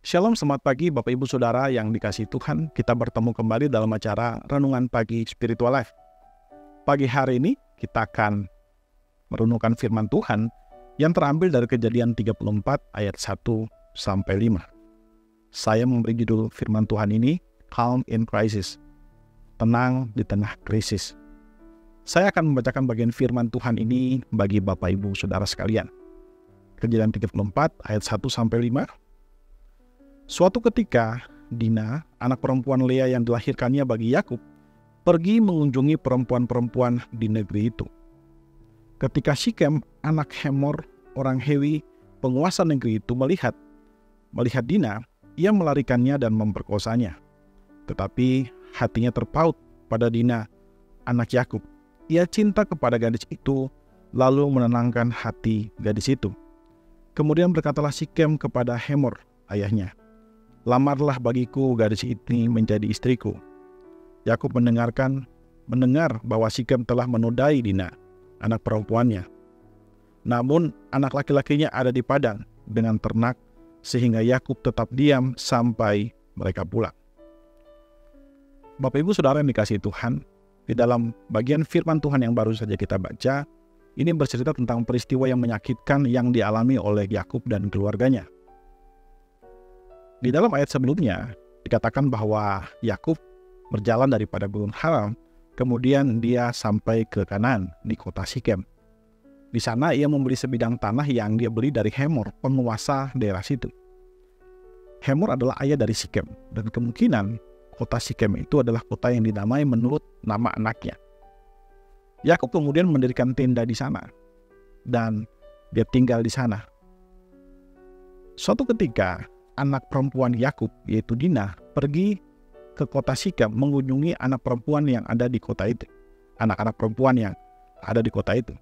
Shalom, selamat pagi Bapak Ibu Saudara yang dikasihi Tuhan. Kita bertemu kembali dalam acara Renungan Pagi Spiritual Life. Pagi hari ini kita akan merenungkan firman Tuhan yang terambil dari Kejadian 34 ayat 1 sampai 5. Saya memberi judul firman Tuhan ini Calm in Crisis, tenang di tengah krisis. Saya akan membacakan bagian firman Tuhan ini bagi Bapak Ibu Saudara sekalian. Kejadian 34 ayat 1 sampai 5. Suatu ketika, Dina, anak perempuan Lea yang dilahirkannya bagi Yakub, pergi mengunjungi perempuan-perempuan di negeri itu. Ketika Sikem, anak Hemor, orang Hewi, penguasa negeri itu melihat Dina, ia melarikannya dan memperkosanya. Tetapi hatinya terpaut pada Dina, anak Yakub. Ia cinta kepada gadis itu, lalu menenangkan hati gadis itu. Kemudian berkatalah Sikem kepada Hemor, ayahnya, "Lamarlah bagiku gadis ini menjadi istriku." Yakub mendengar bahwa Sikem telah menodai Dina, anak perempuannya. Namun anak laki-lakinya ada di padang dengan ternak, sehingga Yakub tetap diam sampai mereka pulang. Bapak Ibu Saudara yang dikasihi Tuhan, di dalam bagian firman Tuhan yang baru saja kita baca, ini bercerita tentang peristiwa yang menyakitkan yang dialami oleh Yakub dan keluarganya. Di dalam ayat sebelumnya, dikatakan bahwa Yakub berjalan daripada Gurun Haran, kemudian dia sampai ke Kanaan di kota Sikem. Di sana ia membeli sebidang tanah yang dia beli dari Hemor, penguasa daerah situ. Hemor adalah ayah dari Sikem, dan kemungkinan kota Sikem itu adalah kota yang dinamai menurut nama anaknya. Yakub kemudian mendirikan tenda di sana, dan dia tinggal di sana. Suatu ketika, anak perempuan Yakub, yaitu Dina, pergi ke kota Sikem mengunjungi anak perempuan yang ada di kota itu. Anak-anak perempuan yang ada di kota itu.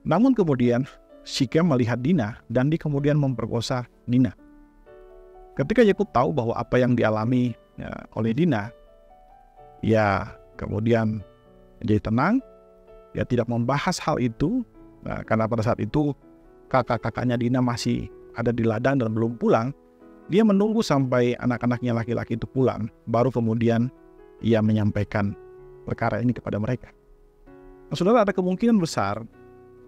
Namun kemudian Sikem melihat Dina dan dia kemudian memperkosa Dina. Ketika Yakub tahu bahwa apa yang dialami oleh Dina, ya kemudian jadi tenang. Dia tidak membahas hal itu, karena pada saat itu kakak-kakaknya Dina masih ada di ladang dan belum pulang. Dia menunggu sampai anak-anaknya laki-laki itu pulang, baru kemudian ia menyampaikan perkara ini kepada mereka. Nah, saudara, ada kemungkinan besar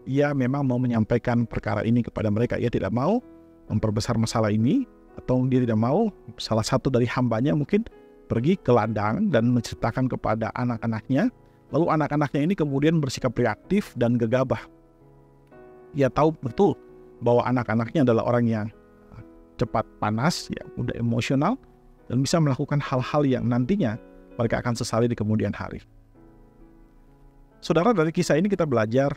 ia memang mau menyampaikan perkara ini kepada mereka. Ia tidak mau memperbesar masalah ini, atau dia tidak mau salah satu dari hambanya mungkin pergi ke ladang dan menceritakan kepada anak-anaknya, lalu anak-anaknya ini kemudian bersikap reaktif dan gegabah. Ia tahu betul bahwa anak-anaknya adalah orang yang cepat panas, ya, mudah emosional, dan bisa melakukan hal-hal yang nantinya mereka akan sesali di kemudian hari. Saudara, dari kisah ini kita belajar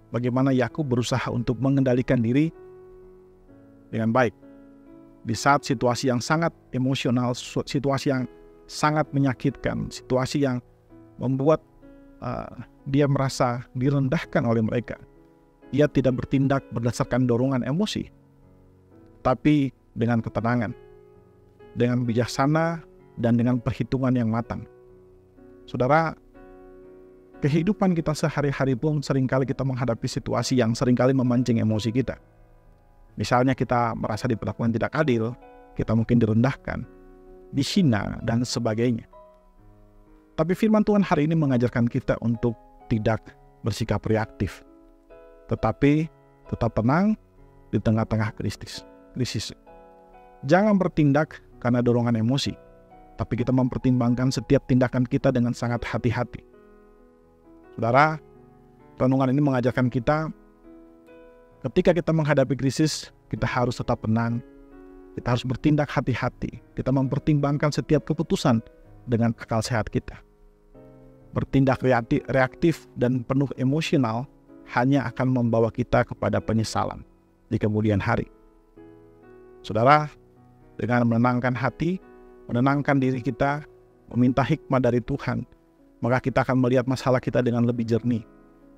bagaimana Yakub berusaha untuk mengendalikan diri dengan baik. Di saat situasi yang sangat emosional, situasi yang sangat menyakitkan, situasi yang membuat dia merasa direndahkan oleh mereka. Ia tidak bertindak berdasarkan dorongan emosi, tapi dengan ketenangan, dengan bijaksana, dan dengan perhitungan yang matang. Saudara, kehidupan kita sehari-hari pun seringkali kita menghadapi situasi yang seringkali memancing emosi kita. Misalnya kita merasa diperlakukan tidak adil, kita mungkin direndahkan, dihina, dan sebagainya. Tapi firman Tuhan hari ini mengajarkan kita untuk tidak bersikap reaktif, tetapi tetap tenang di tengah-tengah krisis. Jangan bertindak karena dorongan emosi, tapi kita mempertimbangkan setiap tindakan kita dengan sangat hati-hati. Saudara, renungan ini mengajarkan kita, ketika kita menghadapi krisis, kita harus tetap tenang, kita harus bertindak hati-hati, kita mempertimbangkan setiap keputusan dengan akal sehat kita. Bertindak reaktif dan penuh emosional hanya akan membawa kita kepada penyesalan di kemudian hari. Saudara, dengan menenangkan hati, menenangkan diri kita, meminta hikmah dari Tuhan, maka kita akan melihat masalah kita dengan lebih jernih,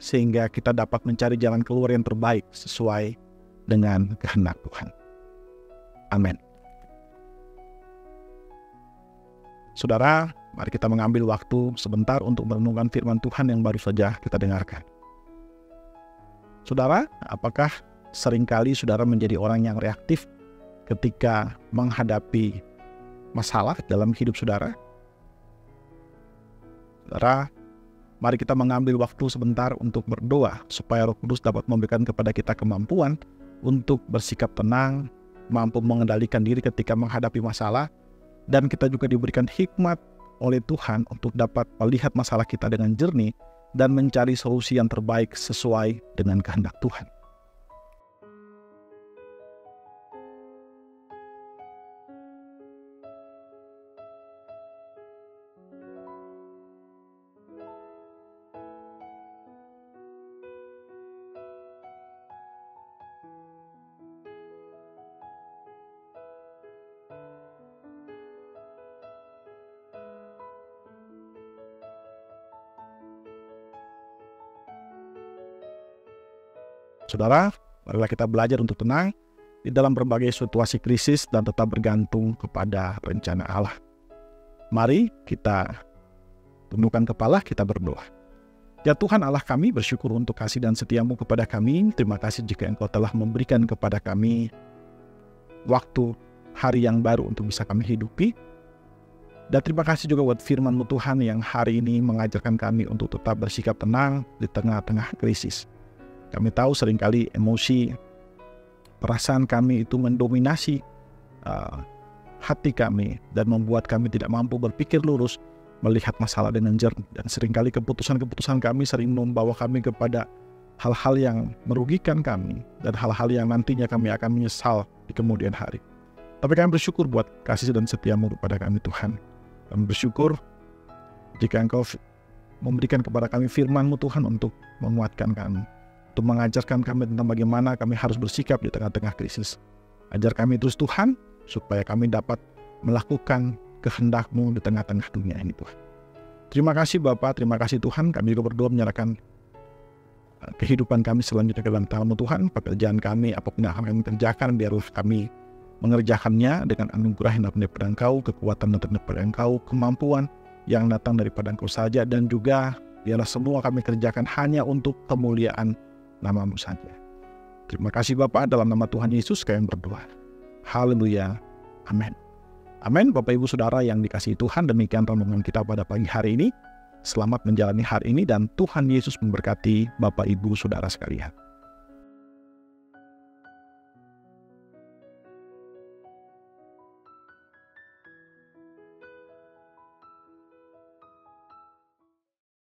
sehingga kita dapat mencari jalan keluar yang terbaik sesuai dengan kehendak Tuhan. Amin. Saudara, mari kita mengambil waktu sebentar untuk merenungkan firman Tuhan yang baru saja kita dengarkan. Saudara, apakah seringkali saudara menjadi orang yang reaktif ketika menghadapi masalah dalam hidup saudara? Saudara, mari kita mengambil waktu sebentar untuk berdoa supaya Roh Kudus dapat memberikan kepada kita kemampuan untuk bersikap tenang, mampu mengendalikan diri ketika menghadapi masalah, dan kita juga diberikan hikmat oleh Tuhan untuk dapat melihat masalah kita dengan jernih dan mencari solusi yang terbaik sesuai dengan kehendak Tuhan. Saudara, marilah kita belajar untuk tenang di dalam berbagai situasi krisis dan tetap bergantung kepada rencana Allah. Mari kita tundukkan kepala, kita berdoa. Ya Tuhan Allah kami, bersyukur untuk kasih dan setia-Mu kepada kami. Terima kasih jika Engkau telah memberikan kepada kami waktu hari yang baru untuk bisa kami hidupi. Dan terima kasih juga buat firman-Mu Tuhan yang hari ini mengajarkan kami untuk tetap bersikap tenang di tengah-tengah krisis. Kami tahu seringkali emosi, perasaan kami itu mendominasi hati kami dan membuat kami tidak mampu berpikir lurus, melihat masalah dengan jernih. Dan seringkali keputusan-keputusan kami sering membawa kami kepada hal-hal yang merugikan kami dan hal-hal yang nantinya kami akan menyesal di kemudian hari. Tapi kami bersyukur buat kasih dan setia-Mu kepada kami Tuhan. Kami bersyukur jika Engkau memberikan kepada kami firman-Mu Tuhan untuk menguatkan kami, untuk mengajarkan kami tentang bagaimana kami harus bersikap di tengah-tengah krisis. Ajar kami terus Tuhan, supaya kami dapat melakukan kehendak-Mu di tengah-tengah dunia ini Tuhan. Terima kasih Bapa, terima kasih Tuhan. Kami juga berdoa menyerahkan kehidupan kami selanjutnya ke dalam tangan-Mu Tuhan. Pekerjaan kami, apapun yang akan kami kerjakan, biarlah kami mengerjakannya dengan anugerah yang datang daripada Engkau, kekuatan yang datang daripada Engkau, kemampuan yang datang daripada Engkau saja, dan juga biarlah semua kami kerjakan hanya untuk kemuliaan nama-Mu saja. Terima kasih Bapa, dalam nama Tuhan Yesus kami berdoa. Haleluya. Amin. Amin. Bapak Ibu Saudara yang dikasihi Tuhan, demikian renungan kita pada pagi hari ini. Selamat menjalani hari ini dan Tuhan Yesus memberkati Bapak Ibu Saudara sekalian.